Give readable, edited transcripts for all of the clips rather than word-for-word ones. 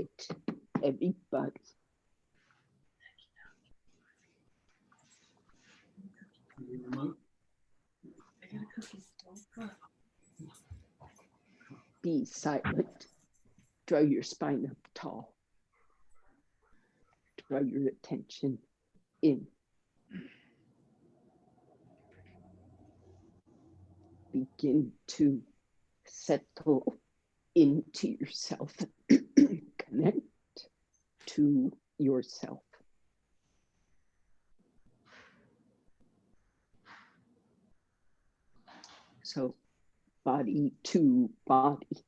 it, everybody. Be silent. Draw your spine up tall. Draw your attention in. Begin to settle into yourself. Connect to yourself. So body to body.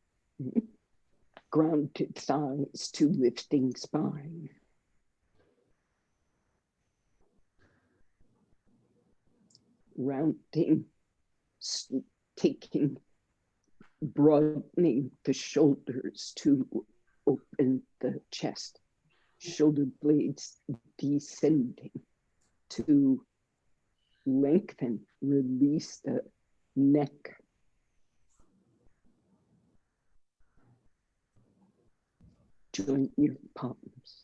Grounded thighs to lifting spine. Rounding, broadening the shoulders to open the chest. Shoulder blades descending to lengthen, release the neck. Join your palms.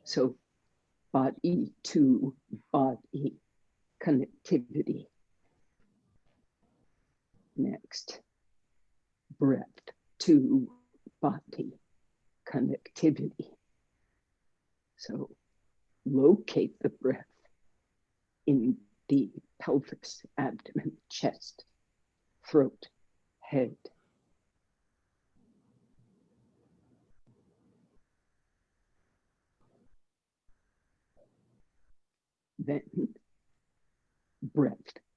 So body to body connectivity. Next, breath to body connectivity. So locate the breath in the pelvis, abdomen, chest, throat, head. Then breath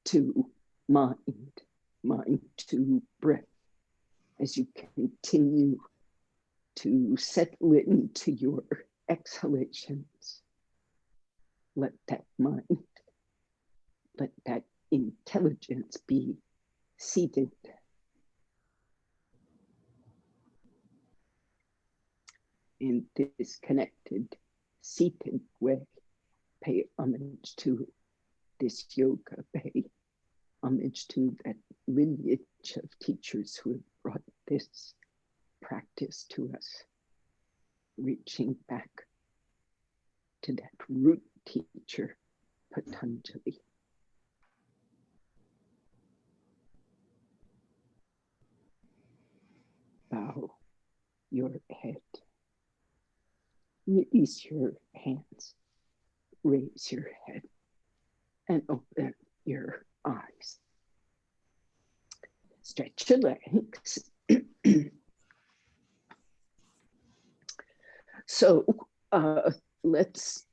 to mind, mind to breath. As you continue to settle into your exhalations, let that mind, let that intelligence be seated. In this connected, seated way, pay homage to this yoga, pay homage to that lineage of teachers who have brought this practice to us, reaching back to that root teacher, Patanjali. Bow your head. Release your hands. Raise your head and open your eyes. Stretch your legs. So let's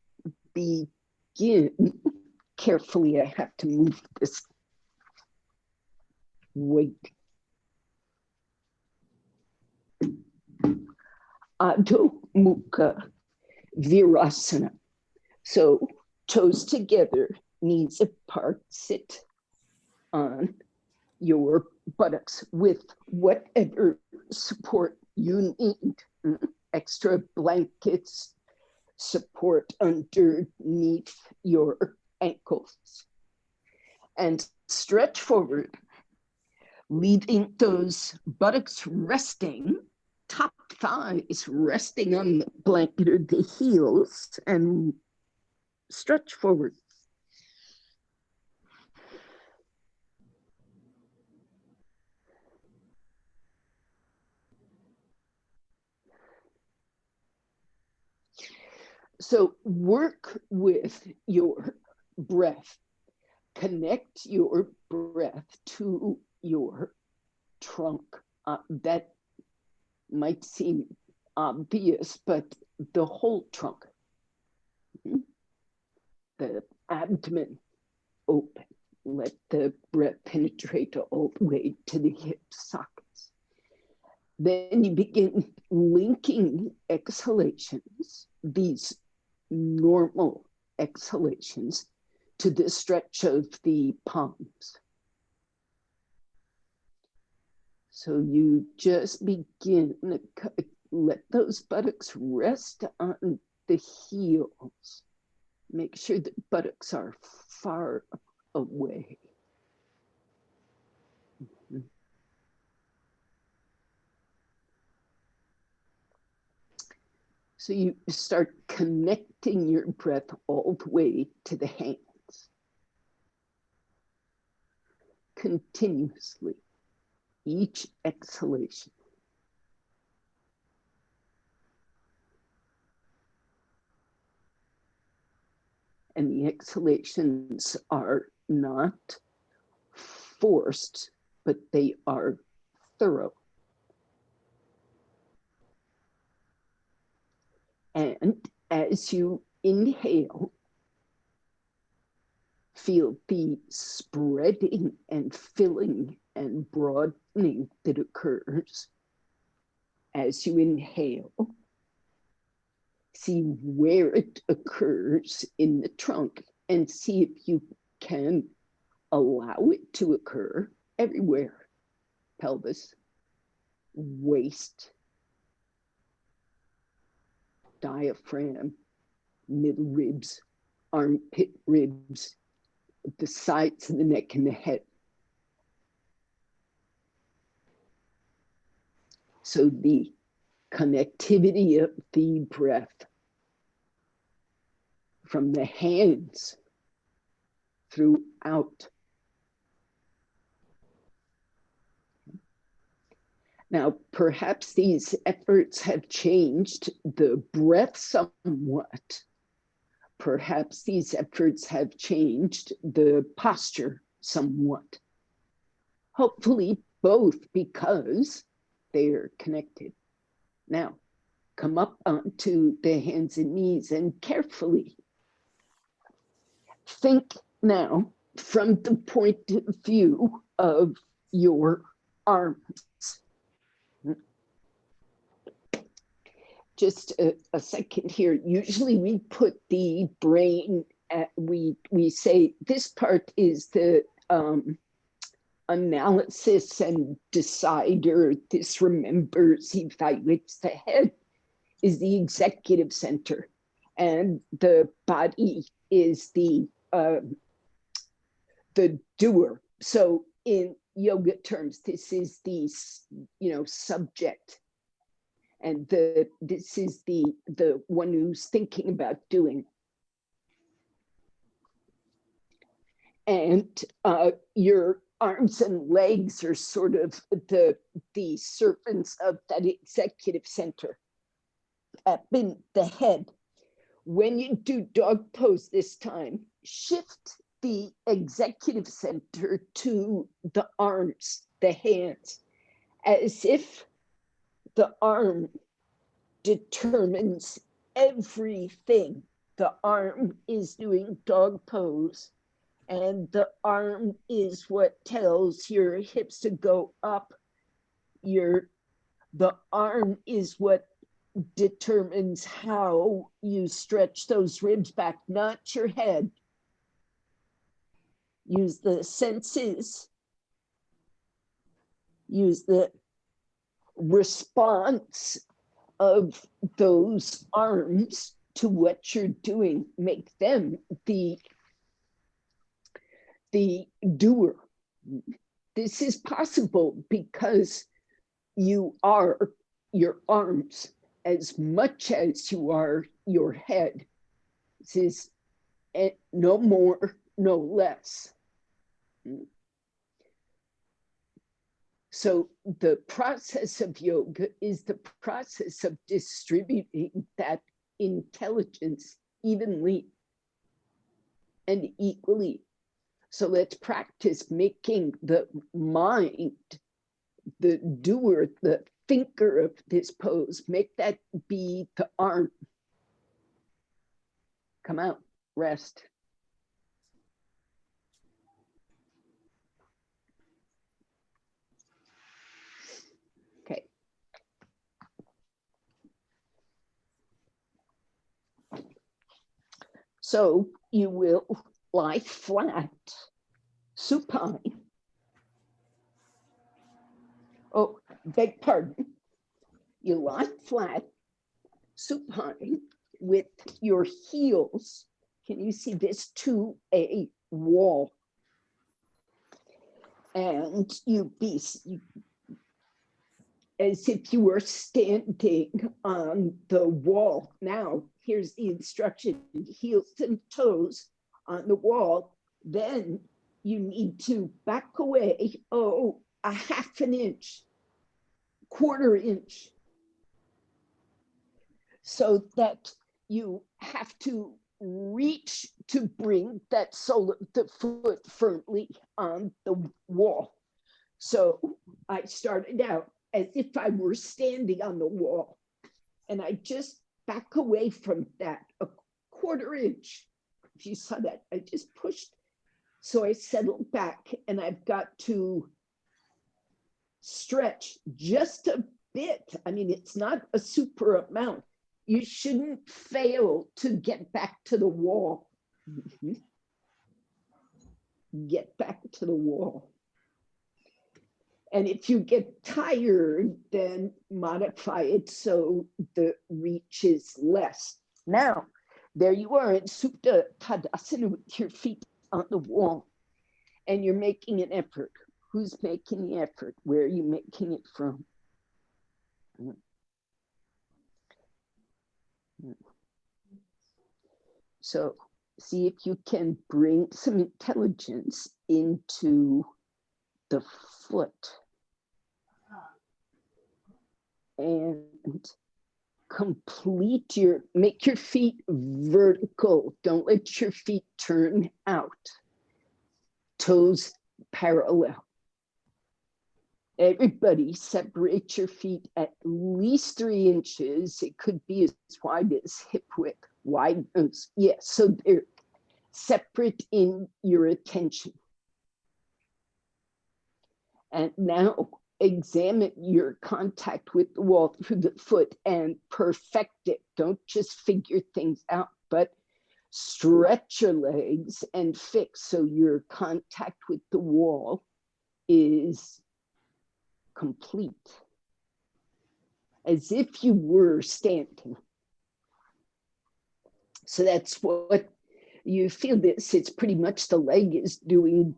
begin. Carefully, I have to move this weight. Adho Mukha Virasana. So toes together, knees apart, sit on your buttocks with whatever support you need. Extra blankets, support underneath your ankles. And stretch forward, leaving those buttocks resting, top thighs resting on the blanket or the heels, and stretch forward. So work with your breath. Connect your breath to your trunk. That might seem obvious, but the whole trunk. The abdomen open. Let the breath penetrate all the way to the hip sockets. Then you begin linking exhalations, these normal exhalations, to the stretch of the palms. So you just begin, let those buttocks rest on the heels. Make sure the buttocks are far away. So you start connecting your breath all the way to the hands. Continuously, each exhalation. And the exhalations are not forced, but they are thorough. And as you inhale, feel the spreading and filling and broadening that occurs as you inhale. See where it occurs in the trunk and see if you can allow it to occur everywhere. Pelvis, waist, diaphragm, middle ribs, armpit ribs, the sides of the neck and the head. So the connectivity of the breath from the hands throughout. Now, perhaps these efforts have changed the breath somewhat. Perhaps these efforts have changed the posture somewhat. Hopefully both, because they are connected. Now, come up onto the hands and knees and carefully think now from the point of view of your arms. Just a second here. Usually we put the brain at, we say this part is the analysis and decider. This remembers, evaluates. The head is the executive center, and the body is the doer. So in yoga terms, this is the subject. And this is the one who's thinking about doing. And your arms and legs are sort of the servants of that executive center up in the head. When you do dog pose this time, shift the executive center to the arms, the hands, as if the arm determines everything. The arm is doing dog pose, and the arm is what tells your hips to go up. The arm is what determines how you stretch those ribs back, not your head. Use the senses. Use the response of those arms to what you're doing. Make them the doer. This is possible because you are your arms as much as you are your head. This is no more, no less. So the process of yoga is the process of distributing that intelligence evenly and equally. So let's practice making the mind, the doer, the thinker of this pose, make that be the arm. Come out, rest. Okay. So you will lie flat, supine. Oh, beg pardon. You lie flat, supine, with your heels, can you see this, to a wall. And you as if you were standing on the wall. Now, here's the instruction: heels and toes on the wall. Then you need to back away, a half an inch, quarter inch, so that you have to reach to bring that sole of the foot firmly on the wall. So I started out as if I were standing on the wall, and I just back away from that a quarter inch. If you saw that, I just pushed. So I settled back, and I've got to stretch just a bit. I mean, it's not a super amount. You shouldn't fail to get back to the wall. Get back to the wall. And if you get tired, then modify it so the reach is less. Now, there you are in Supta Tadasana with your feet on the wall, and you're making an effort. Who's making the effort? Where are you making it from? So see if you can bring some intelligence into the foot and make your feet vertical. Don't let your feet turn out. Toes parallel. Everybody separate your feet at least 3 inches. It could be as wide as hip width. Wide, yes, so they're separate in your attention. And now examine your contact with the wall through the foot and perfect it. Don't just figure things out, but stretch your legs and fix so your contact with the wall is complete, as if you were standing. So that's what you feel this. It's pretty much the leg is doing.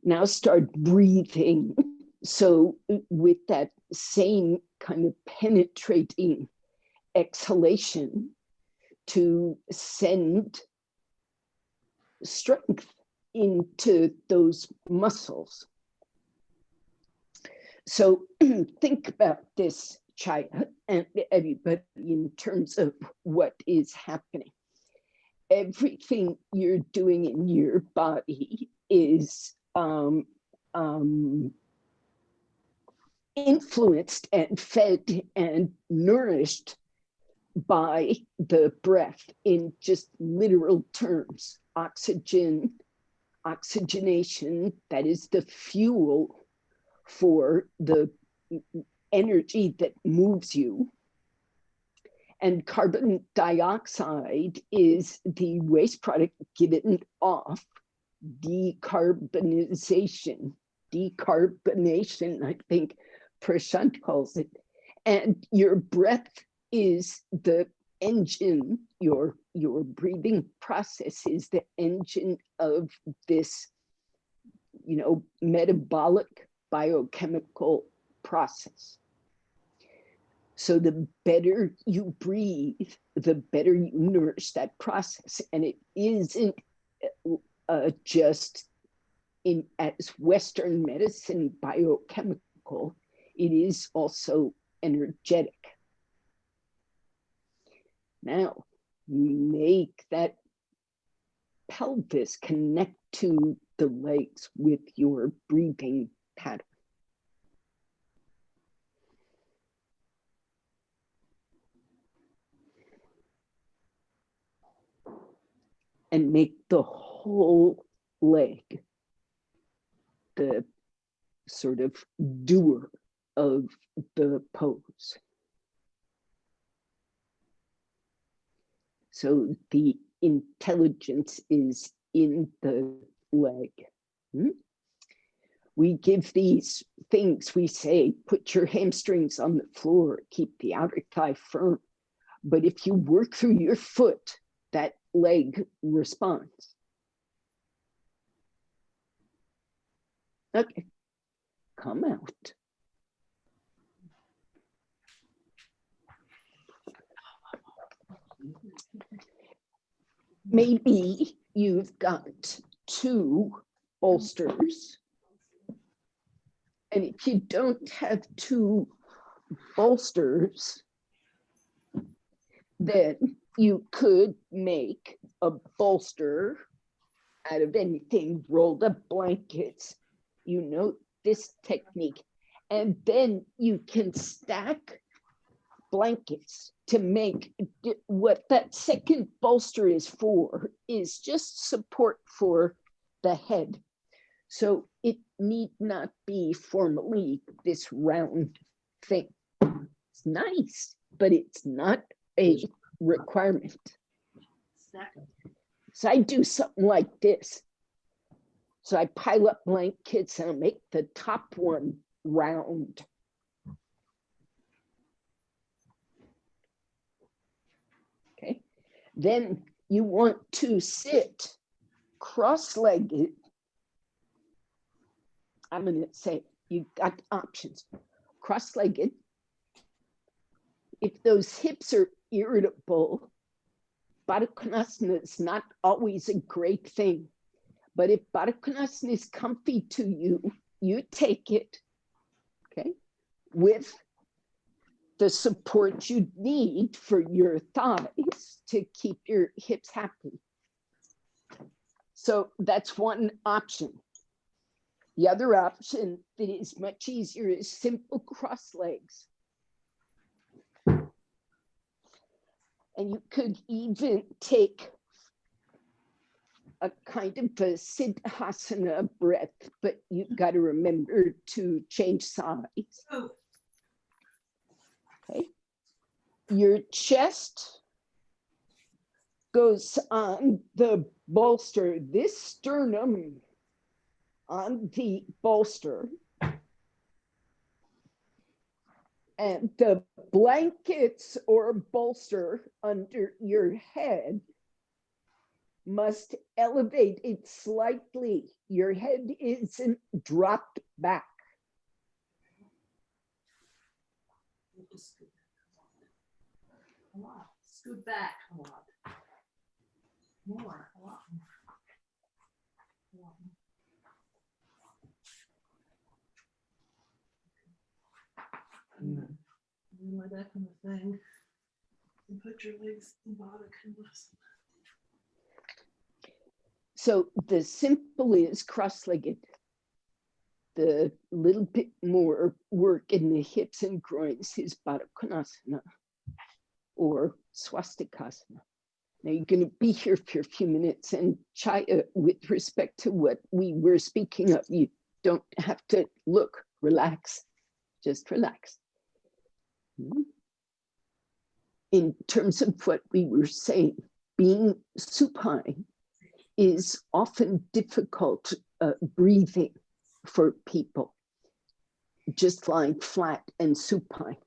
Now start breathing. So with that same kind of penetrating exhalation to send strength into those muscles. So think about this, Chaya, and everybody, in terms of what is happening. Everything you're doing in your body is influenced and fed and nourished by the breath in just literal terms. Oxygenation, that is the fuel for the energy that moves you. And carbon dioxide is the waste product given off. Decarbonation, I think Prashant calls it. And your breath is the engine, your breathing process is the engine of this, metabolic biochemical process. So the better you breathe, the better you nourish that process. And it isn't just as Western medicine biochemical, it is also energetic. Now, make that pelvis connect to the legs with your breathing pattern. And make the whole leg the sort of doer of the pose. So the intelligence is in the leg. We give these things, we say, put your hamstrings on the floor, keep the outer thigh firm. But if you work through your foot, that leg responds. Okay, come out. Maybe you've got 2 bolsters. And if you don't have 2 bolsters, then you could make a bolster out of anything, rolled up blankets. You know this technique. And then you can stack blankets to make what that second bolster is for, is just support for the head. So it need not be formally this round thing. It's nice, but it's not a requirement. So I do something like this. So I pile up blankets and I'll make the top one round. Okay. Then you want to sit cross-legged. I'm going to say you got options. Cross-legged. If those hips are irritable, Baddha Konasana is not always a great thing. But if Baddha Konasana is comfy to you, you take it, okay, with the support you need for your thighs to keep your hips happy. So that's one option. The other option that is much easier is simple cross legs. And you could even take a kind of a siddhasana breath, but you've got to remember to change sides. Okay. Your chest goes on the bolster, this sternum on the bolster, and the blankets or bolster under your head must elevate it slightly. Your head isn't dropped back. Scoot back a lot. More, a lot more. Like that kind of thing. And put your legs in Baddha Konasana. So the simple is cross-legged. The little bit more work in the hips and groins is Baddha Konasana or swastikasana. Now you're going to be here for a few minutes, and Chaya, with respect to what we were speaking of, you don't have to look, relax, just relax. In terms of what we were saying, being supine is often difficult breathing for people, just lying flat and supine.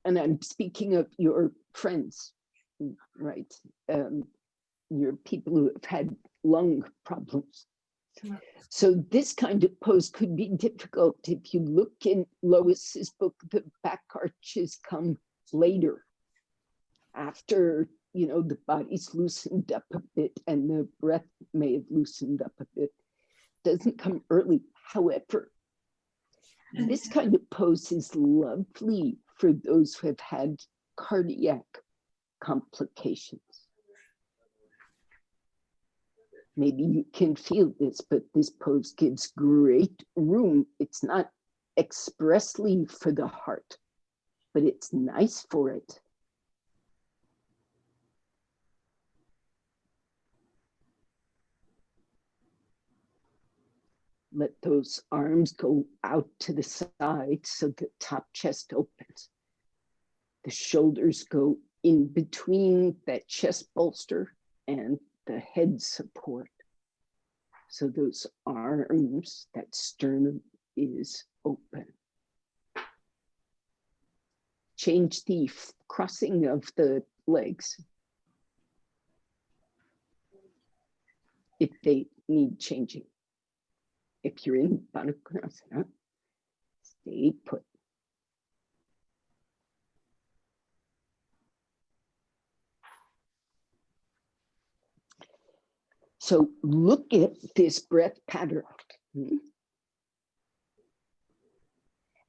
And I'm speaking of your friends, right? Your people who have had lung problems. So this kind of pose could be difficult. If you look in Lois's book, the back arches come later, after, you know, the body's loosened up a bit and the breath may have loosened up a bit. Doesn't come early. However, this kind of pose is lovely for those who have had cardiac complications. Maybe you can feel this, but this pose gives great room. It's not expressly for the heart, but it's nice for it. Let those arms go out to the side so the top chest opens. The shoulders go in between that chest bolster and the head support. So those arms, that sternum is open. Change the crossing of the legs if they need changing. If you're in Baddha Konasana, stay put. So look at this breath pattern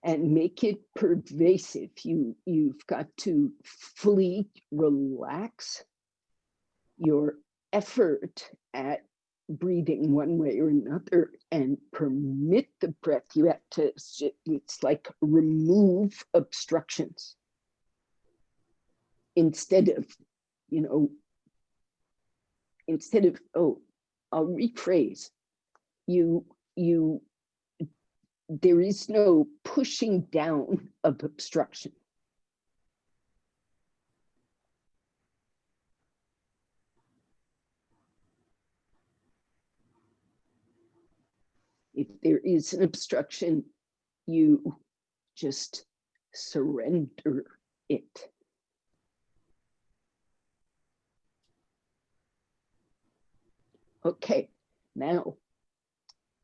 and make it pervasive. You've got to fully relax your effort at breathing one way or another and permit the breath. You have to, it's like remove obstructions instead of, oh, I'll rephrase. There is no pushing down of obstruction. If there is an obstruction, you just surrender it. Okay, now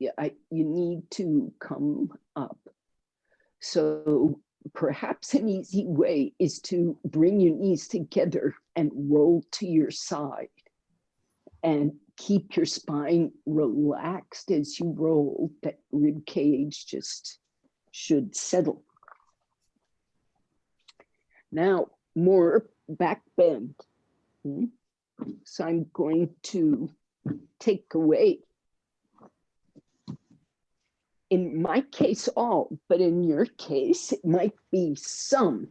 you need to come up. So perhaps an easy way is to bring your knees together and roll to your side and keep your spine relaxed as you roll. That rib cage just should settle. Now, more back bend. So I'm going to take away, in my case, all, but in your case, it might be some,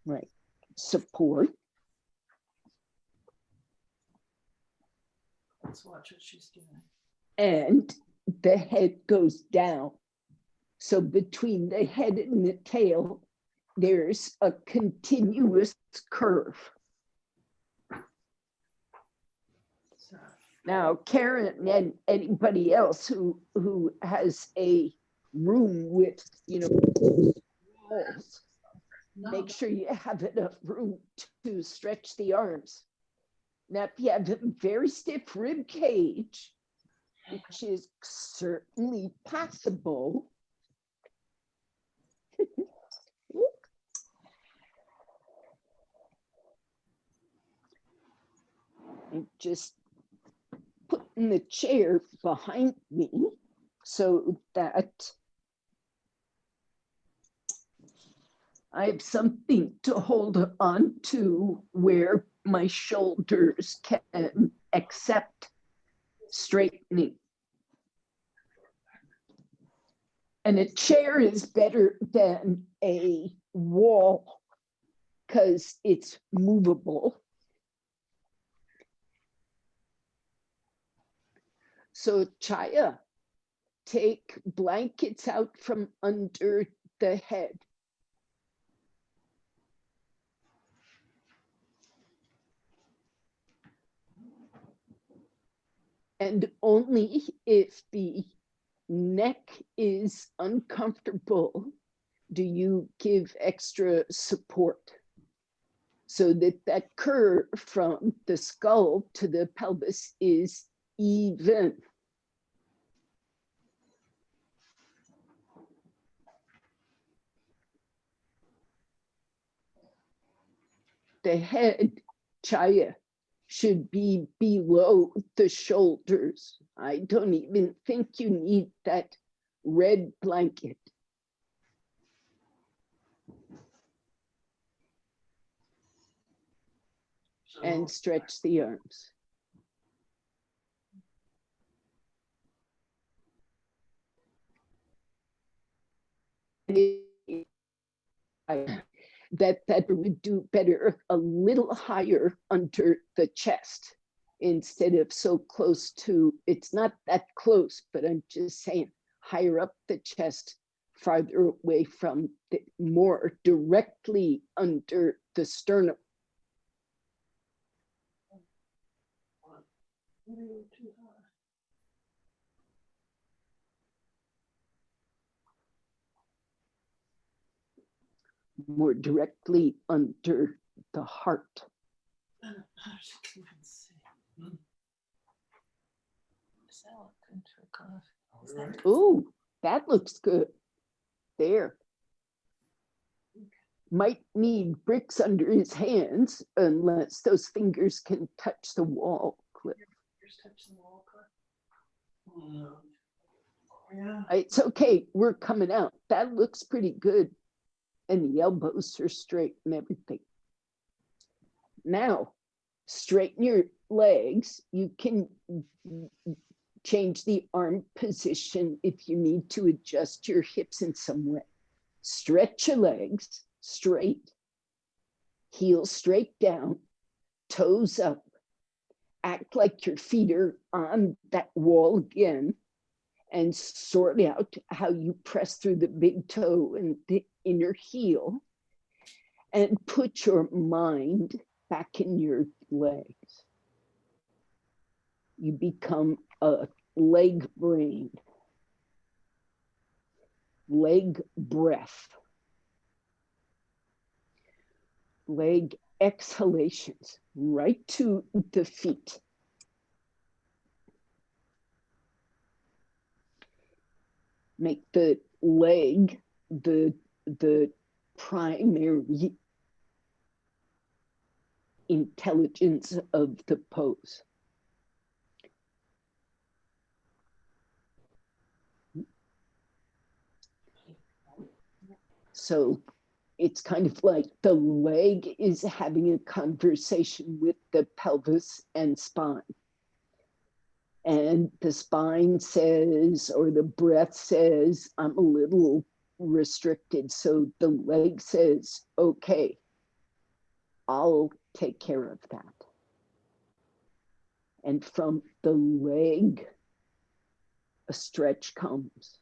right? Support. Let's watch what she's doing. And the head goes down. So between the head and the tail, there's a continuous curve. Now, Karen and anybody else who has a room with, walls, make sure you have enough room to stretch the arms. Now, if you have a very stiff rib cage, which is certainly possible, and just putting the chair behind me so that I have something to hold on to where my shoulders can accept straightening. And a chair is better than a wall because it's movable. So Chaya, take blankets out from under the head. And only if the neck is uncomfortable do you give extra support, so that that curve from the skull to the pelvis is even. The head, Chaya, should be below the shoulders. I don't even think you need that red blanket. And stretch the arms. That would do better a little higher under the chest instead of so close to, it's not that close, but I'm just saying higher up the chest, farther away from the, more directly under the sternum. More directly under the heart. God. All right. Oh, that looks good. There. Might need bricks under his hands unless those fingers can touch the wall, Cliff. Just touch the wall, Cliff. Yeah. It's okay. We're coming out. That looks pretty good. And the elbows are straight and everything. Now, straighten your legs. You can change the arm position if you need to adjust your hips in some way. Stretch your legs straight, heels straight down, toes up. Act like your feet are on that wall again, and sort out how you press through the big toe and the inner heel, and put your mind back in your legs. You become a leg brain, leg breath, leg exhalations right to the feet. Make the leg the primary intelligence of the pose. So it's kind of like the leg is having a conversation with the pelvis and spine. And the spine says, or the breath says, I'm a little restricted. So the leg says, okay, I'll take care of that. And from the leg, a stretch comes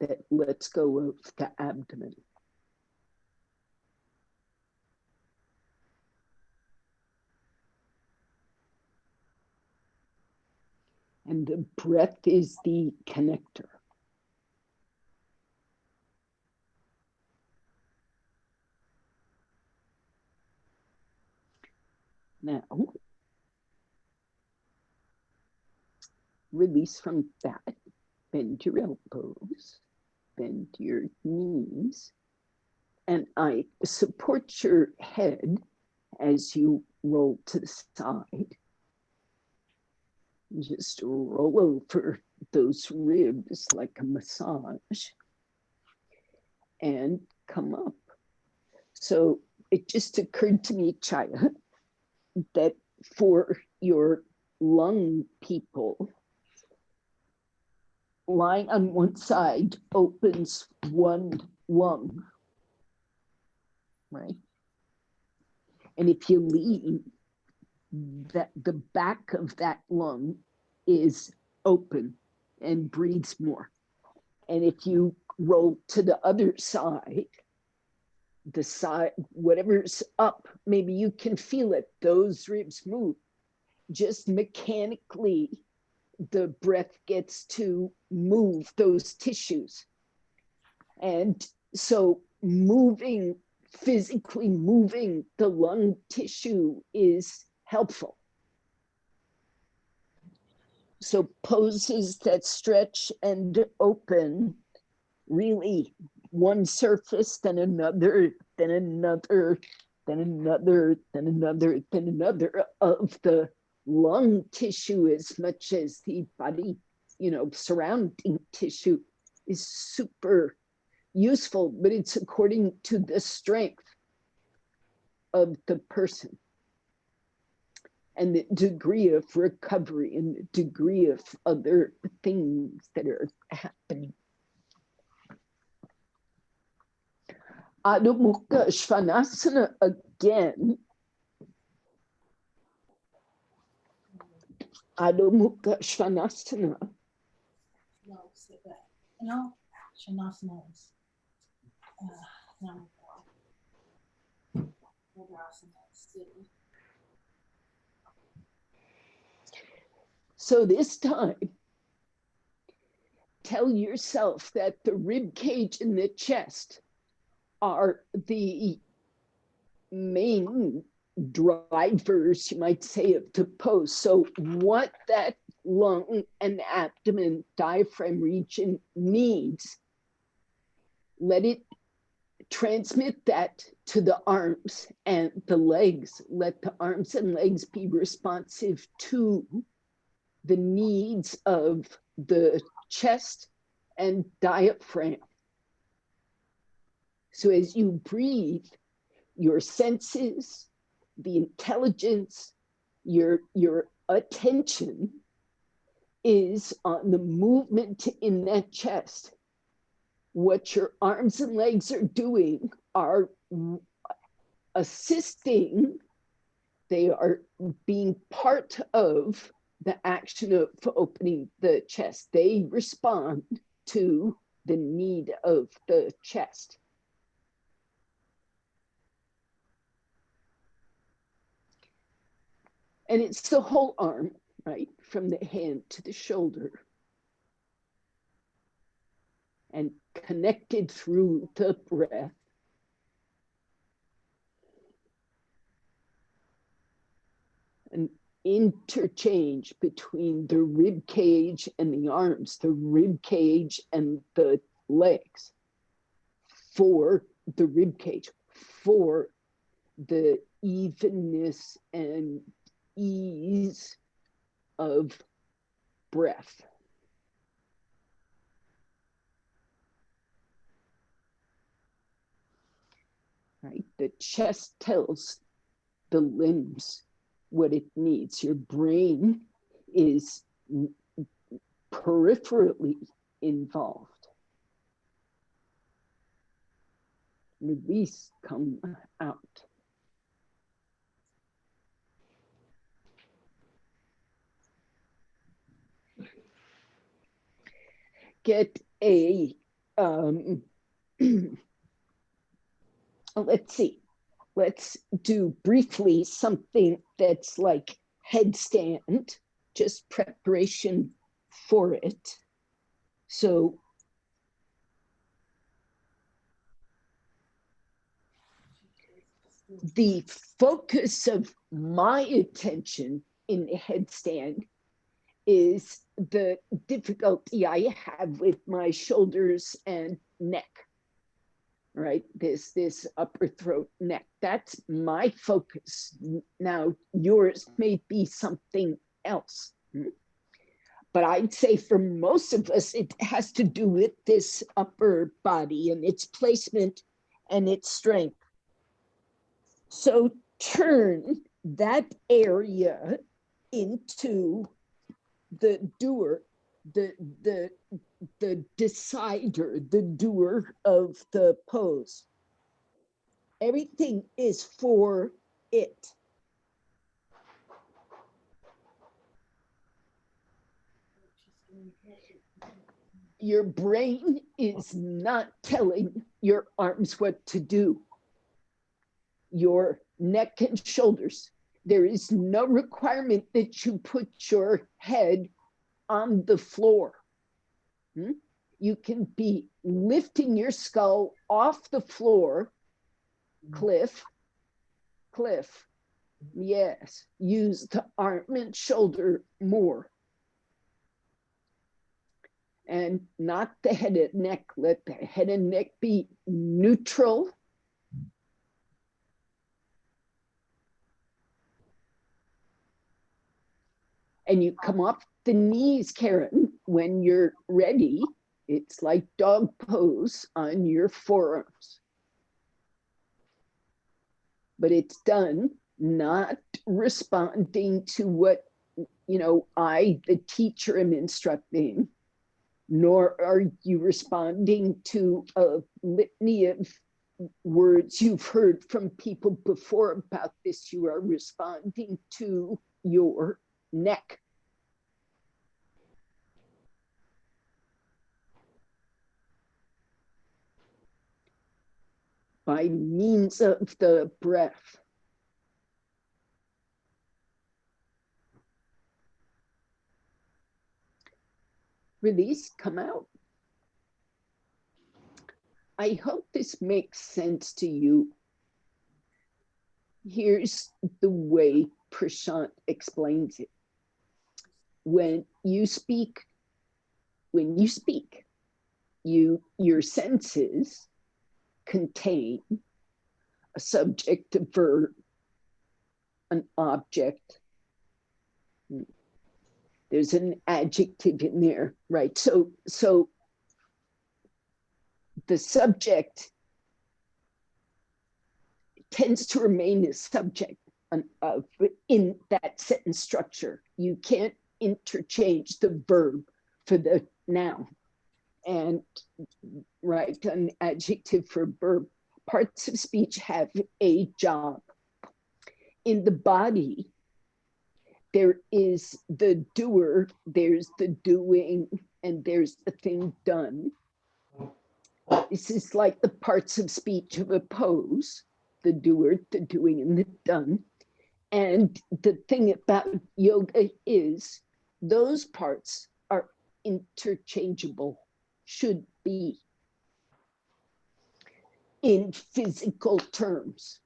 that lets go of the abdomen. And the breath is the connector. Now, release from that. Bend your elbows, bend your knees, and I support your head as you roll to the side. Just roll over those ribs like a massage and come up. So it just occurred to me, Chaya, that for your lung people, lying on one side opens one lung, right? And if you lean, that the back of that lung is open and breathes more. And if you roll to the other side, the side, whatever's up, maybe you can feel it, those ribs move. Just mechanically, the breath gets to move those tissues. And so physically moving the lung tissue is helpful. So poses that stretch and open, really one surface, then another, then another, then another, then another, then another of the lung tissue as much as the body, surrounding tissue is super useful, but it's according to the strength of the person and the degree of recovery and the degree of other things that are happening. Adho Mukha Svanasana again. Adho Mukha Svanasana. No, say that. No, Shanasana is So this time, tell yourself that the rib cage and the chest are the main drivers, you might say, of the pose. So what that lung and abdomen diaphragm region needs, let it transmit that to the arms and the legs. Let the arms and legs be responsive to the needs of the chest and diaphragm. So as you breathe, your senses, the intelligence, your attention is on the movement in that chest. What your arms and legs are doing are assisting, they are being part of the action of opening the chest. They respond to the need of the chest. And it's the whole arm, right? From the hand to the shoulder. And connected through the breath. An interchange between the rib cage and the arms, the rib cage and the legs, for the rib cage, for the evenness and ease of breath. Right? The chest tells the limbs what it needs. Your brain is peripherally involved. Release, come out. Get a, let's see, let's do briefly something that's like headstand, just preparation for it. So the focus of my attention in the headstand is the difficulty I have with my shoulders and neck, right? This upper throat, neck. That's my focus. Now, yours may be something else. But I'd say for most of us, it has to do with this upper body and its placement and its strength. So turn that area into the doer, the decider, the doer of the pose. Everything is for it. Your brain is not telling your arms what to do. Your neck and shoulders. There is no requirement that you put your head on the floor. You can be lifting your skull off the floor. Cliff. Yes, use the arm and shoulder more. And not the head and neck. Let the head and neck be neutral. And you come off the knees, Karen, when you're ready. It's like dog pose on your forearms. But it's done not responding to what, I, the teacher, am instructing, nor are you responding to a litany of words you've heard from people before about this. You are responding to your neck. By means of the breath. Release, come out. I hope this makes sense to you. Here's the way Prashant explains it. When you speak, your senses contain a subject, a verb, an object. There's an adjective in there, right? So the subject tends to remain a subject in that sentence structure. You can't interchange the verb for the noun. And right, an adjective for verb. Parts of speech have a job. In the body, there is the doer, there's the doing, and there's the thing done. This is like the parts of speech of a pose, the doer, the doing, and the done. And the thing about yoga is those parts are interchangeable, should be, in physical terms.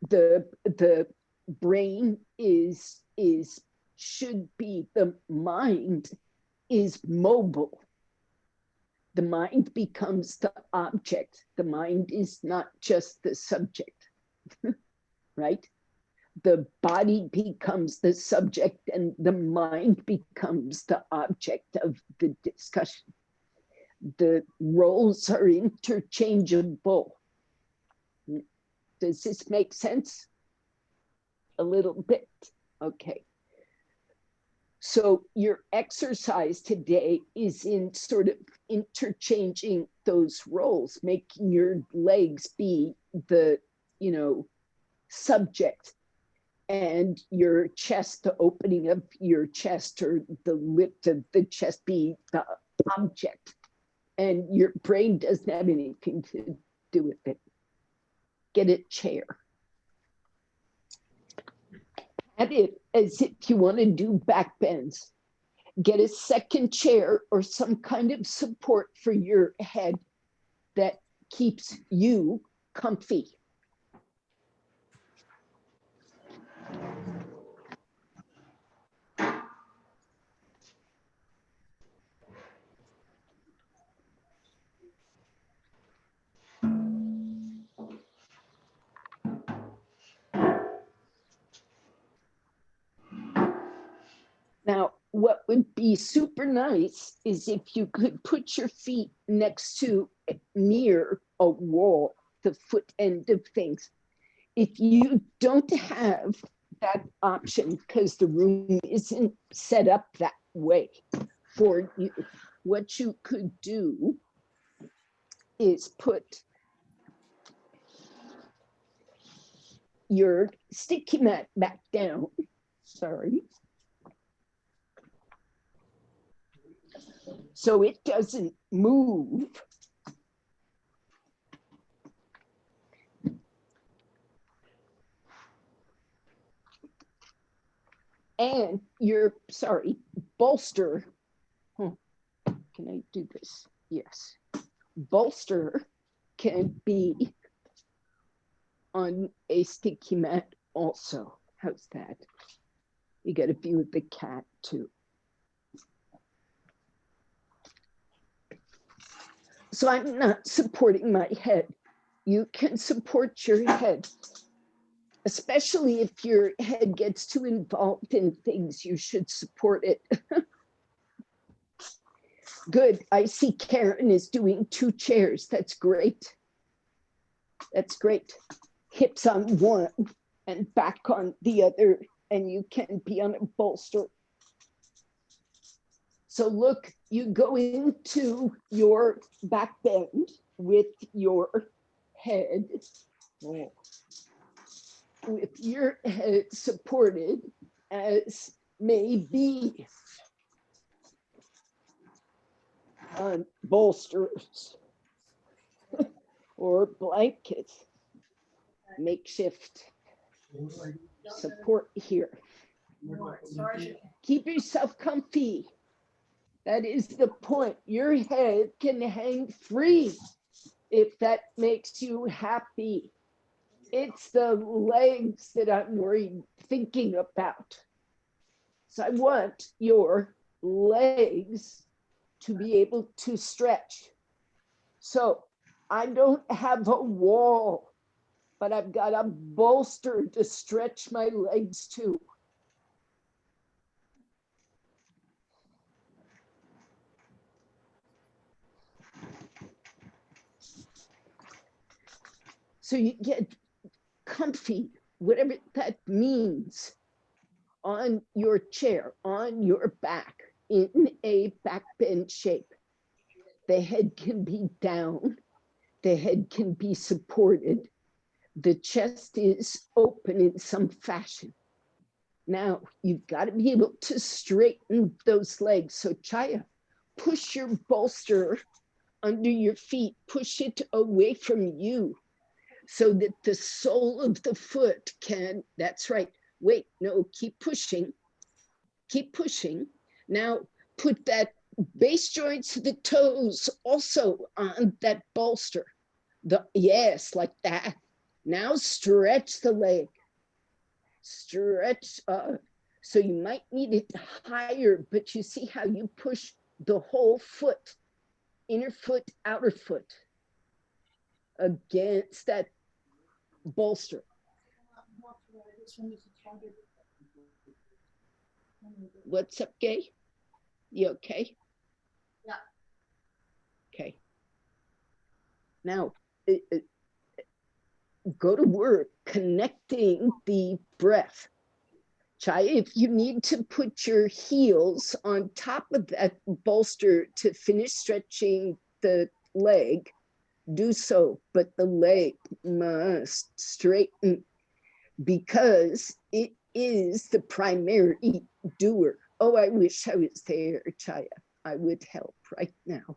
The brain should be, the mind is mobile. The mind becomes the object. The mind is not just the subject, right? The body becomes the subject and the mind becomes the object of the discussion. The roles are interchangeable. Does this make sense? A little bit. Okay. So your exercise today is in sort of interchanging those roles, making your legs be the, subject, and your chest, the opening of your chest or the lift of the chest be the object. And your brain doesn't have anything to do with it. Get a chair. At it as if you want to do back bends. Get a second chair or some kind of support for your head that keeps you comfy. Now, what would be super nice is if you could put your feet next to, near a wall, the foot end of things. If you don't have that option because the room isn't set up that way for you, what you could do is put your sticky mat back down. Sorry. So it doesn't move. And your, bolster. Can I do this? Yes. Bolster can be on a sticky mat also. How's that? You get a view of the cat too. So I'm not supporting my head. You can support your head, especially if your head gets too involved in things, you should support it. Good. I see Karen is doing 2 chairs. That's great. That's great. Hips on one and back on the other, and you can be on a bolster. So look, you go into your back bend with your head, with your head supported as may be on bolsters or blankets, makeshift support here. Keep yourself comfy. That is the point. Your head can hang free. if that makes you happy. It's the legs that I'm worried, thinking about. So I want your legs to be able to stretch. So I don't have a wall, but I've got a bolster to stretch my legs to. So you get comfy, whatever that means, on your chair, on your back, in a back bend shape. The head can be down, the head can be supported, the chest is open in some fashion. Now, you've got to be able to straighten those legs. So, Chaya, push your bolster under your feet, push it away from you so that the sole of the foot can, that's right. Wait, no, keep pushing. Keep pushing. Now, put that base joints of the toes also on that bolster. Yes, like that. Now stretch the leg. Stretch. So you might need it higher, but you see how you push the whole foot, inner foot, outer foot, against that bolster. What's up, Gay? You okay? Yeah. Okay. Now, go to work connecting the breath. Try, if you need to put your heels on top of that bolster to finish stretching the leg, do so, but the leg must straighten because it is the primary doer. Oh, I wish I was there, Chaya. I would help right now.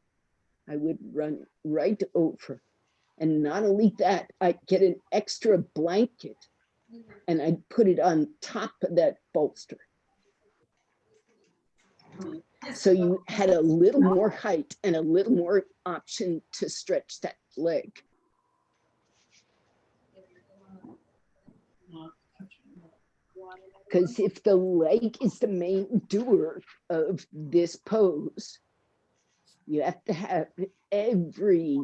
I would run right over. And not only that, I'd get an extra blanket and I'd put it on top of that bolster. So you had a little more height and a little more option to stretch that leg. Because if the leg is the main doer of this pose, you have to have every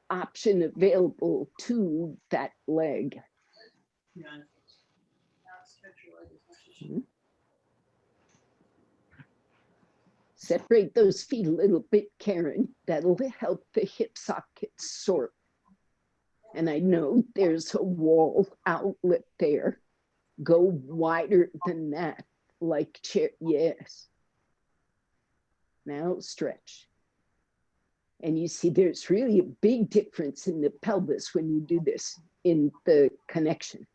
option available to that leg. Mm-hmm. Separate those feet a little bit, Karen. That'll help the hip sockets sort. And I know there's a wall outlet there. Go wider than that, like chair. Yes. Now stretch. And you see there's really a big difference in the pelvis when you do this in the connection.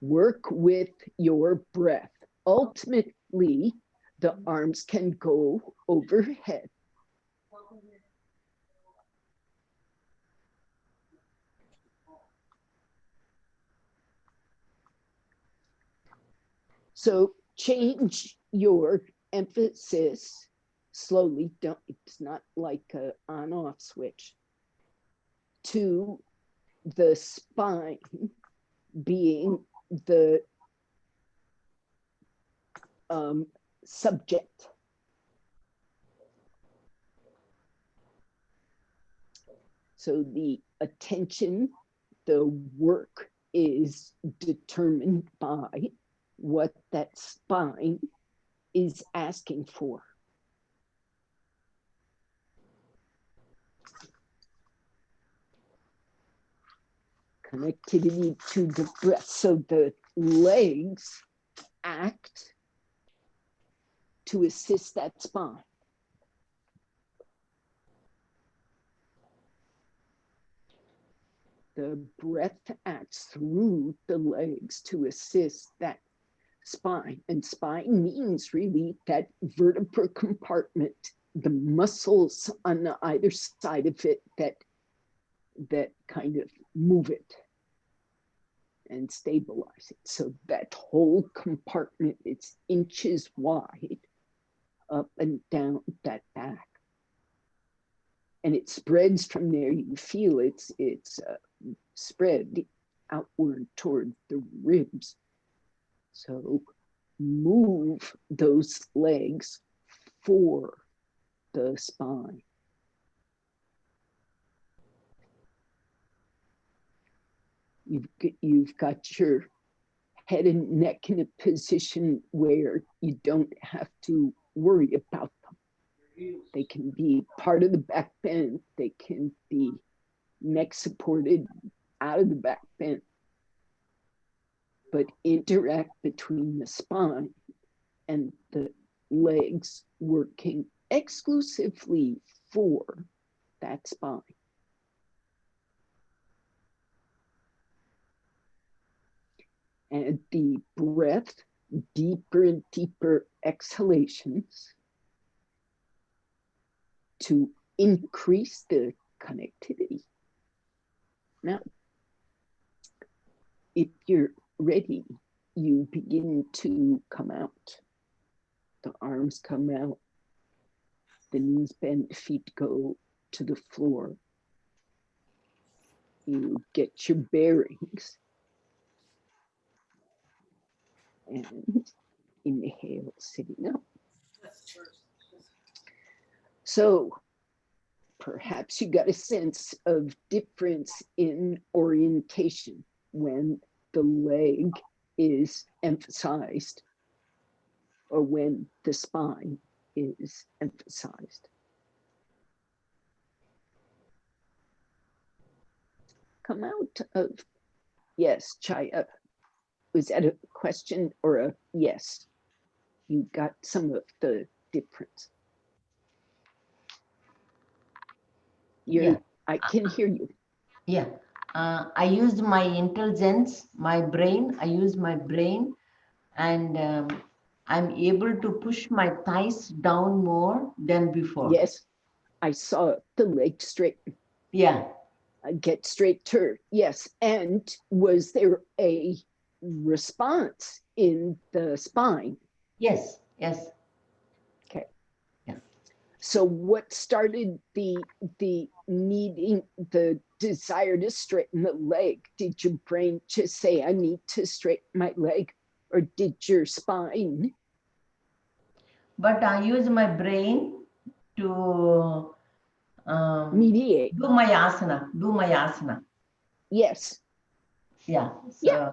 Work with your breath. Ultimately, the arms can go overhead. So change your emphasis slowly. Don't, it's not like an on-off switch, to the spine being the subject. So the attention, the work is determined by what that spine is asking for. Connectivity to the breath. So the legs act to assist that spine. The breath acts through the legs to assist that spine. And spine means really that vertebral compartment, the muscles on either side of it that kind of move it and stabilize it. So that whole compartment, it's inches wide up and down that back. and it spreads from there. You feel it's spread outward toward the ribs. So move those legs for the spine. You've got your head and neck in a position where you don't have to worry about them. They can be part of the back bend. They can be neck supported out of the back bend. But interact between the spine and the legs working exclusively for that spine. And the breath, deeper and deeper exhalations to increase the connectivity. Now, if you're ready, you begin to come out. The arms come out, the knees bend, feet go to the floor. You get your bearings. And inhale, sitting up. So perhaps you got a sense of difference in orientation when the leg is emphasized or when the spine is emphasized. Come out of, yes, Chaya. Was that a question or a yes? You got some of the difference. Yeah. I can hear you. Yeah. I used my intelligence, my brain. I used my brain, and I'm able to push my thighs down more than before. Yes, I saw the leg straighten. Yeah. Get straighter. Yes. And was there a response in the spine? Yes. Yes. Okay. Yeah. So what started the needing, the desire to straighten the leg? Did your brain just say, I need to straighten my leg? Or did your spine? But I use my brain to mediate. Do my asana. Yes. Yeah. So yeah.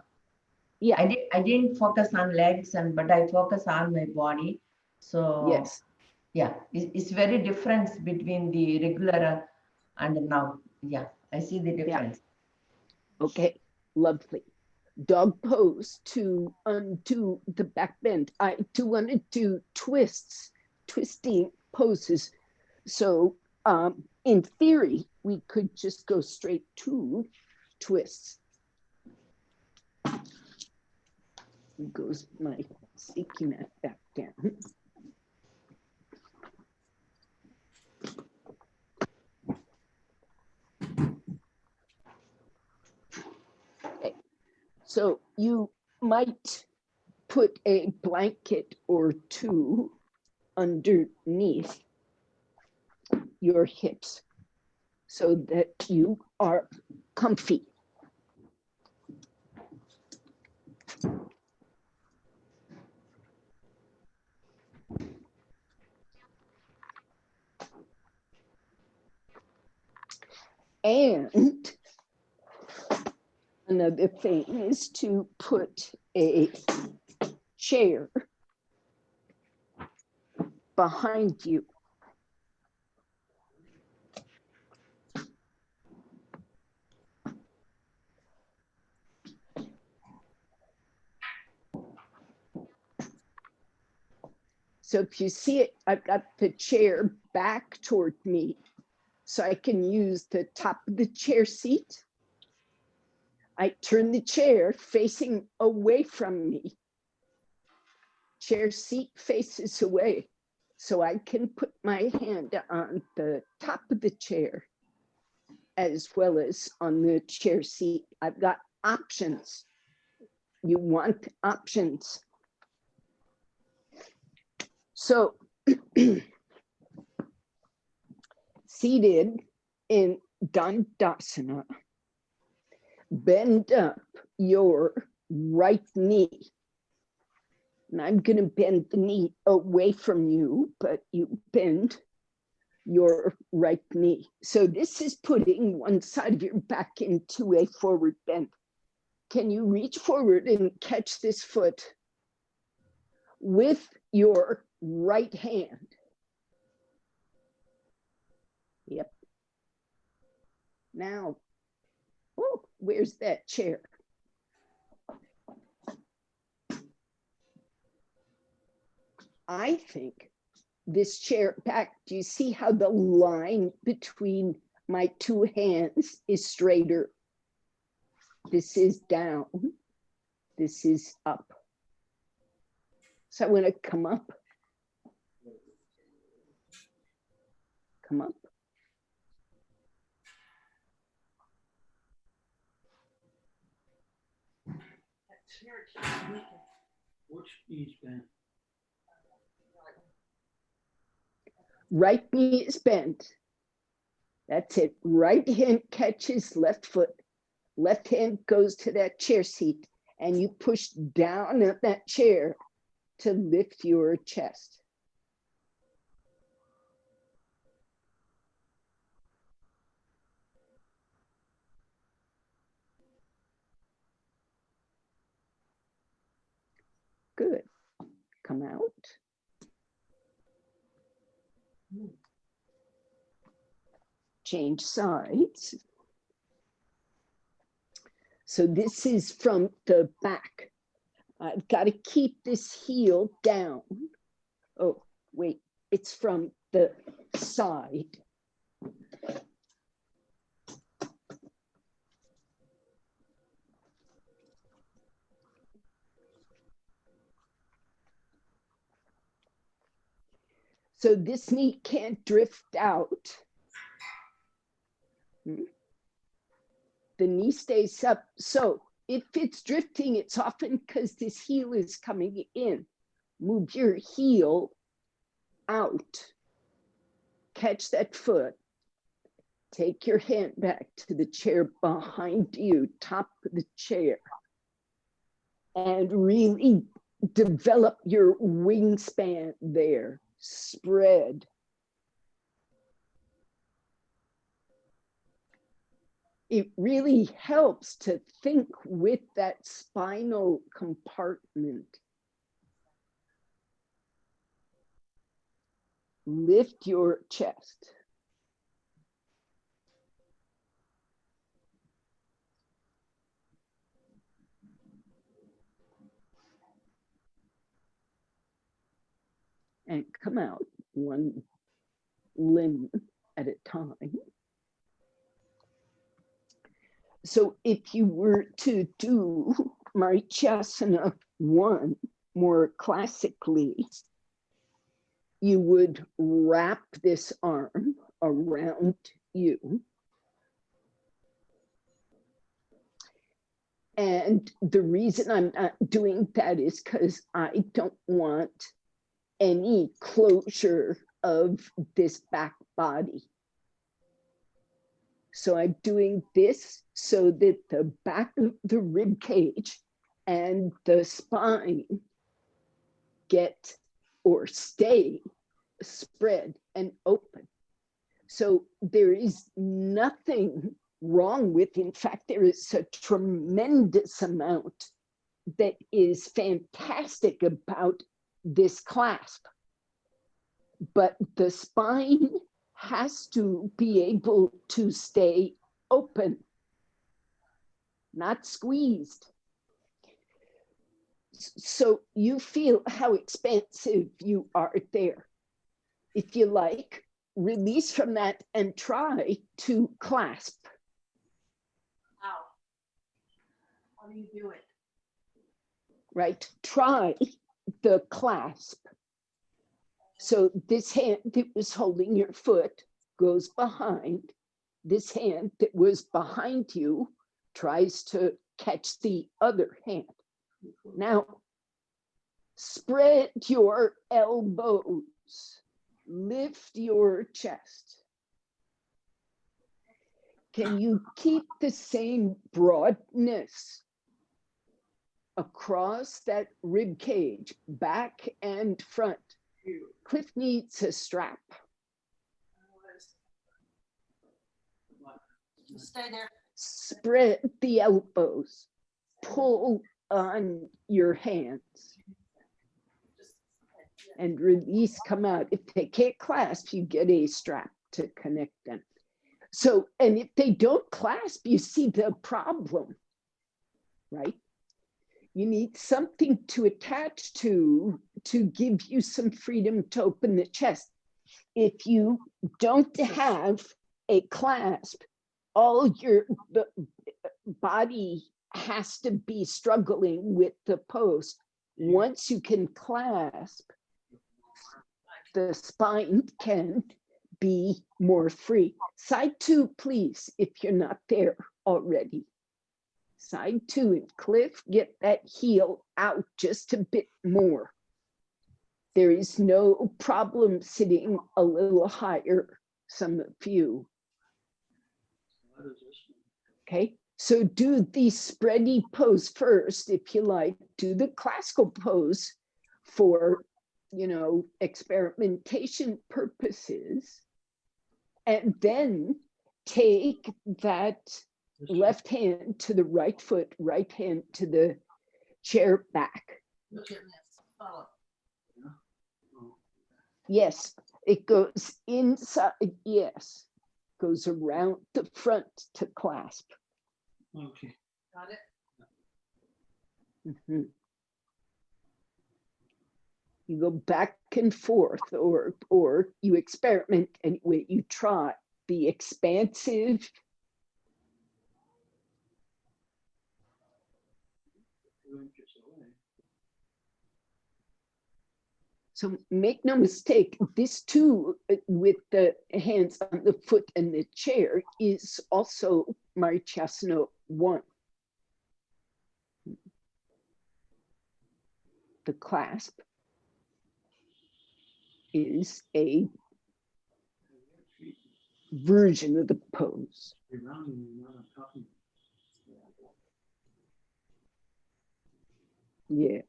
Yeah. I didn't focus on legs, but I focus on my body. So yes. Yeah, it's very difference between the regular and now. Yeah, I see the difference. Yeah. Okay, lovely. Dog pose to undo the back bend. I do want to do twisting poses. So in theory, we could just go straight to twists. Goes my sticky mat back down. Okay. So you might put a blanket or two underneath your hips so that you are comfy. And another thing is to put a chair behind you. So if you see it, I've got the chair back toward me so I can use the top of the chair seat. I turn the chair facing away from me. Chair seat faces away. So I can put my hand on the top of the chair as well as on the chair seat. I've got options. You want options. So seated in Dandasana, bend up your right knee. And I'm going to bend the knee away from you, but you bend your right knee. So this is putting one side of your back into a forward bend. Can you reach forward and catch this foot with your right hand? Yep. Now, oh, where's that chair? I think this chair back, do you see how the line between my two hands is straighter? This is down, this is up. So I want to come up. Come up. Which knee's bent? Right knee is bent. That's it. Right hand catches left foot. Left hand goes to that chair seat, and you push down at that chair to lift your chest. Good. Come out. Change sides. So this is from the back. I've got to keep this heel down. Oh, wait, it's from the side. So this knee can't drift out. The knee stays up. So if it's drifting, it's often because this heel is coming in. Move your heel out. Catch that foot. Take your hand back to the chair behind you, top of the chair. And really develop your wingspan there. Spread. It really helps to think with that spinal compartment. Lift your chest. And come out one limb at a time. So if you were to do Marichyasana 1 more classically, you would wrap this arm around you. And the reason I'm not doing that is because I don't want any closure of this back body. So I'm doing this so that the back of the rib cage and the spine get or stay spread and open. So there is nothing wrong with, in fact, there is a tremendous amount that is fantastic about this clasp. But the spine has to be able to stay open, not squeezed. So you feel how expansive you are there. If you like, release from that and try to clasp. How? How do you do it? Right, try the clasp. So this hand that was holding your foot goes behind. This hand that was behind you tries to catch the other hand. Now, spread your elbows, lift your chest. Can you keep the same broadness across that rib cage, back and front? Cliff needs a strap. Stay there. Spread the elbows. Pull on your hands. And release, come out. If they can't clasp, you get a strap to connect them. So, and if they don't clasp, you see the problem, right? You need something to attach to give you some freedom to open the chest. If you don't have a clasp, all your body has to be struggling with the pose. Once you can clasp, the spine can be more free. Side two, please, if you're not there already. Side two, and Cliff, get that heel out just a bit more. There is no problem sitting a little higher, some of you. Okay, so do the spready pose first, if you like. Do the classical pose for, you know, experimentation purposes. And then take that left hand to the right foot, right hand to the chair back. Look at this. Follow. Yes, it goes inside. Yes, goes around the front to clasp. Okay. Got it? Mhm. You go back and forth, or you experiment and you try the expansive. So make no mistake, this too, with the hands on the foot and the chair, is also Marichyasana 1. The clasp is a version of the pose. Yes.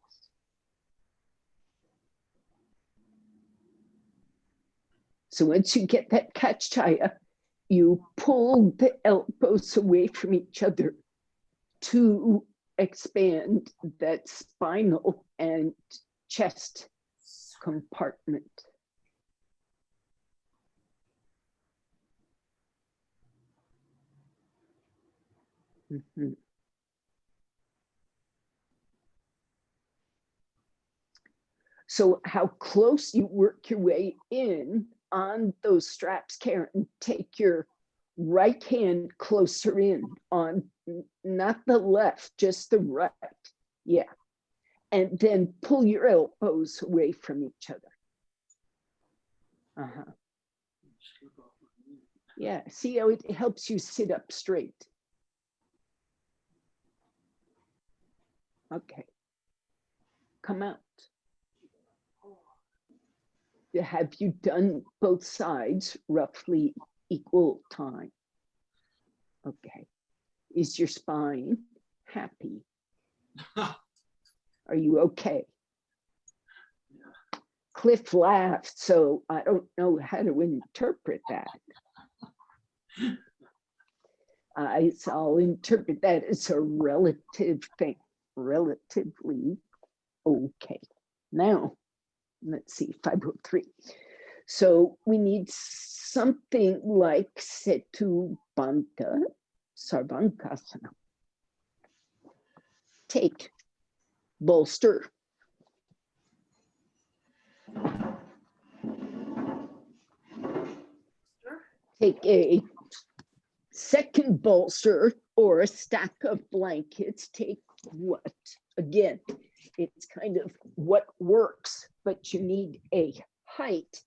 So once you get that kachaya, you pull the elbows away from each other to expand that spinal and chest compartment. Mm-hmm. So how close you work your way in on those straps, Karen, take your right hand closer in on, not the left, just the right. Yeah. And then pull your elbows away from each other. Uh-huh. Yeah, see how it helps you sit up straight. Okay. Come out. Have you done both sides roughly equal time? Okay. Is your spine happy? Are you okay? Cliff laughed, so I don't know how to interpret that. I'll interpret that as a relative thing, relatively okay. Now, let's see, 503. So we need something like Setu Banta Sarvankasana. Take, bolster. Take a second bolster or a stack of blankets. Take what? Again, it's kind of what works, but you need a height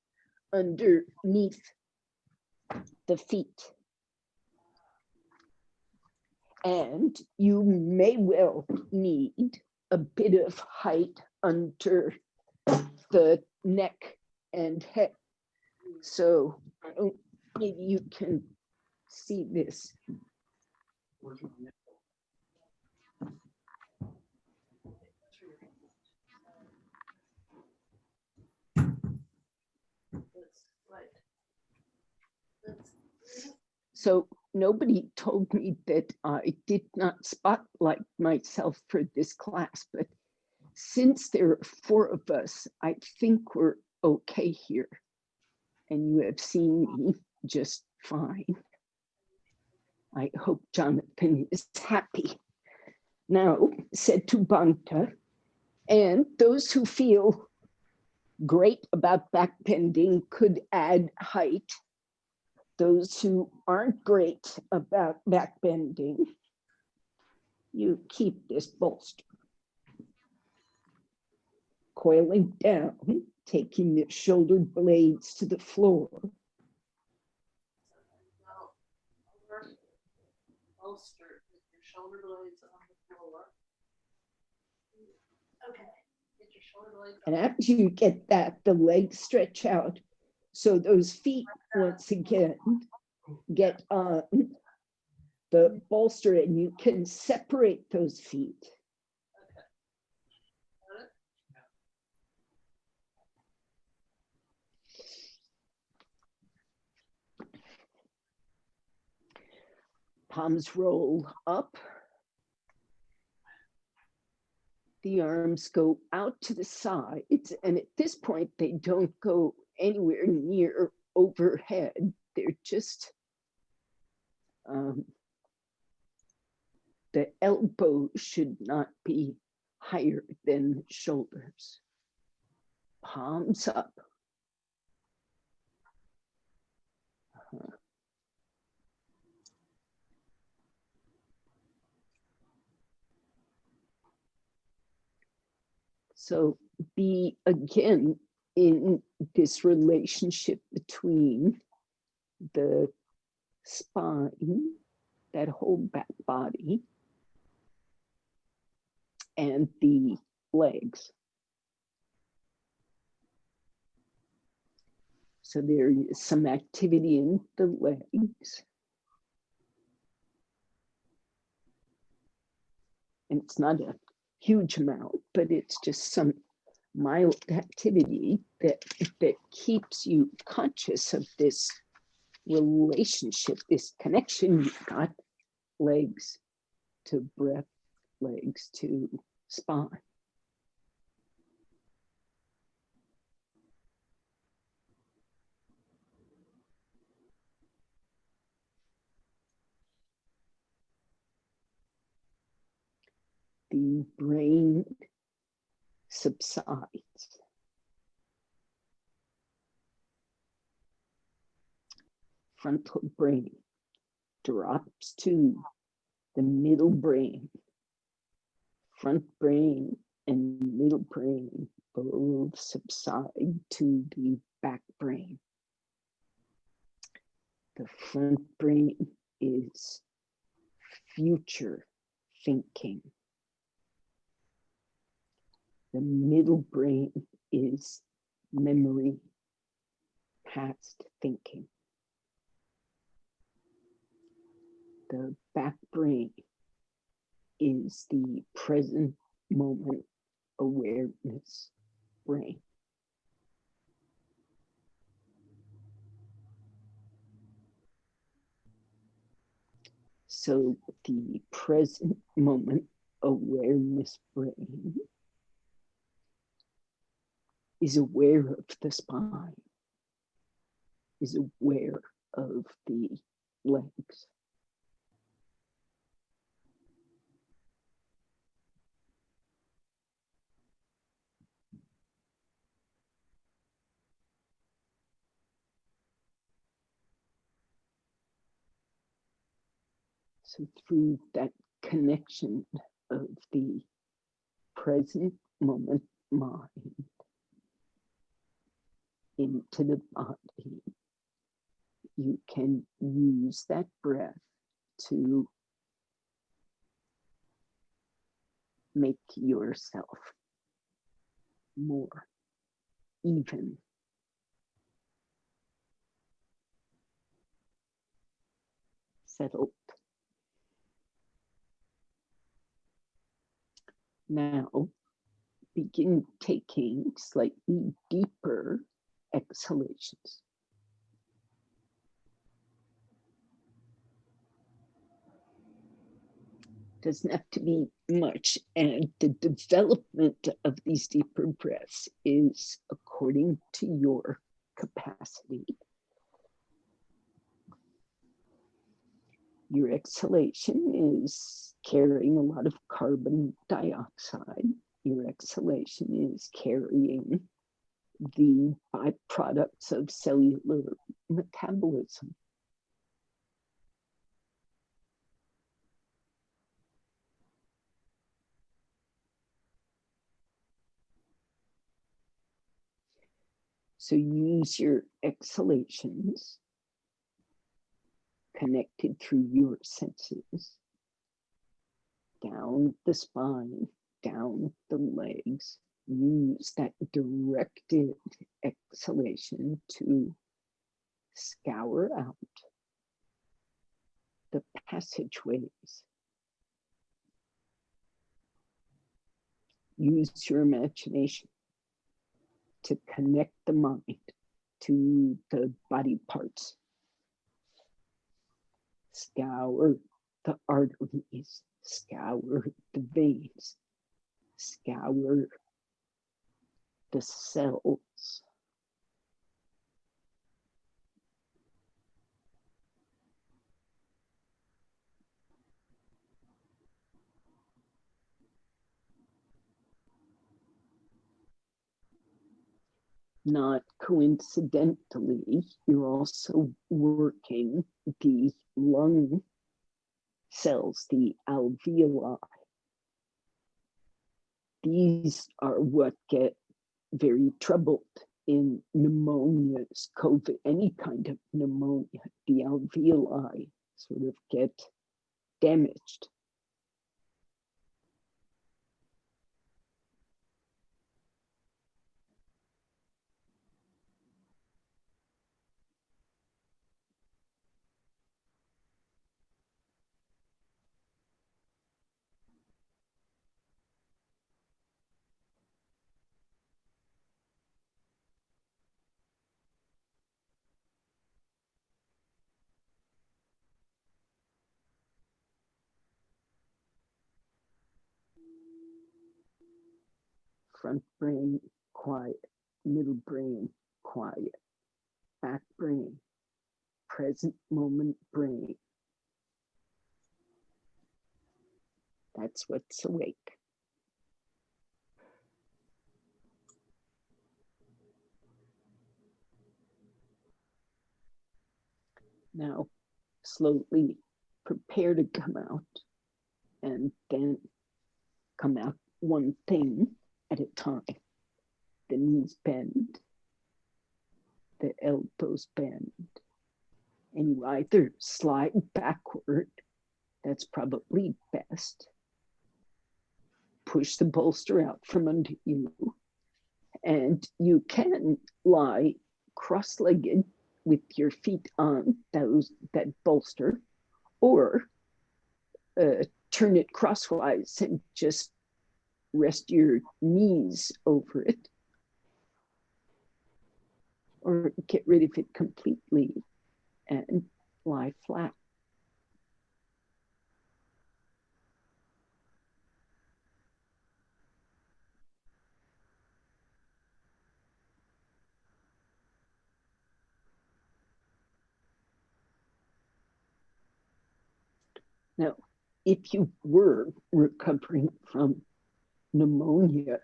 underneath the feet. And you may well need a bit of height under the neck and head. So maybe you can see this. Where's my nipple? That's right. That's So nobody told me that I did not spotlight myself for this class, but since there are 4 of us, I think we're okay here. And you have seen me just fine. I hope Jonathan is happy. Now, said to Banta, and those who feel great about backbending could add height. Those who aren't great about backbending, you keep this bolster. Coiling down, taking the shoulder blades to the floor. now over bolster with your shoulder blades on the floor. Okay, get your shoulder blades And after you get that, the legs stretch out. So those feet, once again, get on the bolster and you can separate those feet. Okay. Got it? Palms roll up. The arms go out to the sides. And at this point, they don't go anywhere near overhead. They're just, the elbow should not be higher than the shoulders. Palms up. So be again in this relationship between the spine, that whole back body, and the legs. So there is some activity in the legs. And it's not a huge amount, but it's just some mild activity that keeps you conscious of this relationship, this connection you've got, legs to breath, legs to spine. The brain subsides. Frontal brain drops to the middle brain. Front brain and middle brain both subside to the back brain. The front brain is future thinking. The middle brain is memory, past thinking. The back brain is the present moment awareness brain. So the present moment awareness brain is aware of the spine, is aware of the legs. So through that connection of the present moment mind into the body, you can use that breath to make yourself more even. settled. Now, begin taking slightly deeper exhalations. Doesn't have to be much, and the development of these deeper breaths is according to your capacity. Your exhalation is carrying a lot of carbon dioxide. Your exhalation is carrying the byproducts of cellular metabolism. So use your exhalations connected through your senses, down the spine, down the legs. Use that directed exhalation to scour out the passageways. Use your imagination to connect the mind to the body parts. Scour the arteries, scour the veins, scour the cells. Not coincidentally, you're also working the lung cells, the alveoli. These are what get very troubled in pneumonias, COVID, any kind of pneumonia. The alveoli sort of get damaged. Front brain, quiet. Middle brain, quiet. Back brain, present moment brain. That's what's awake. Now, slowly prepare to come out, and then come out one thing at a time. The knees bend, the elbows bend, and you either slide backward, that's probably best, push the bolster out from under you, and you can lie cross-legged with your feet on that bolster, or turn it crosswise and just rest your knees over it, or get rid of it completely and lie flat. Now, if you were recovering from pneumonia,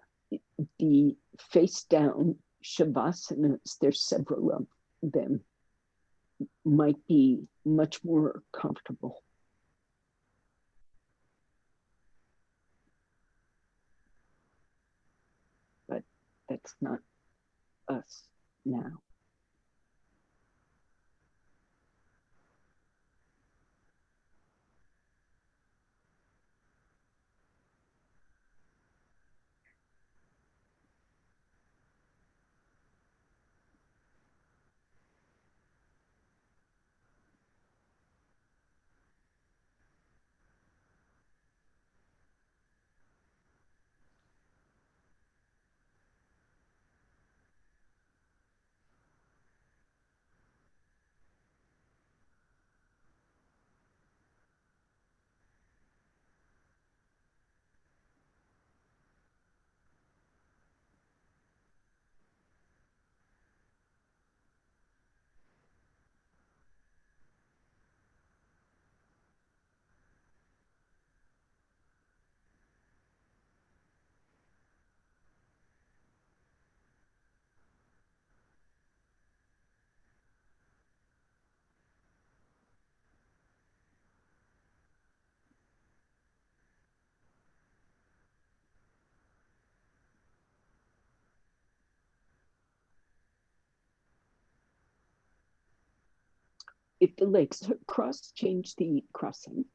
the face down shavasanas, there's several of them, might be much more comfortable. But that's not us now. If the legs are crossed, change the crossing.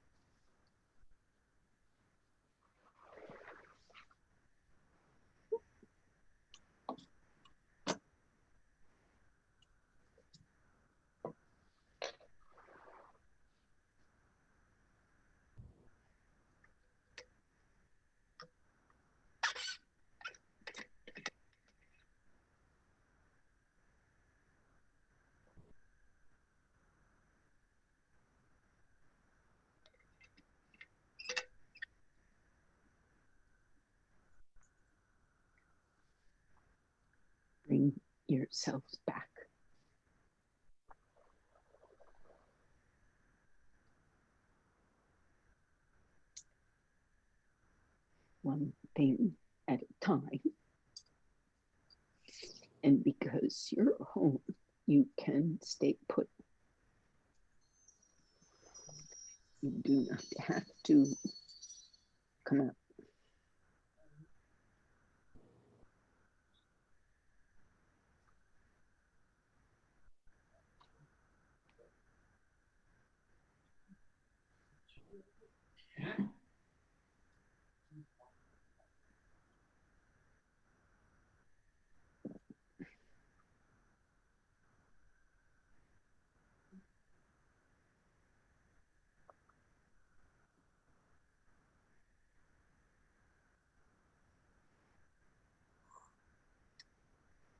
Bring yourselves back. One thing at a time. And because you're home, you can stay put. You do not have to come out.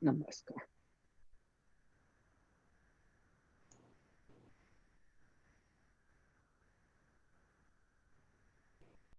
Namaste.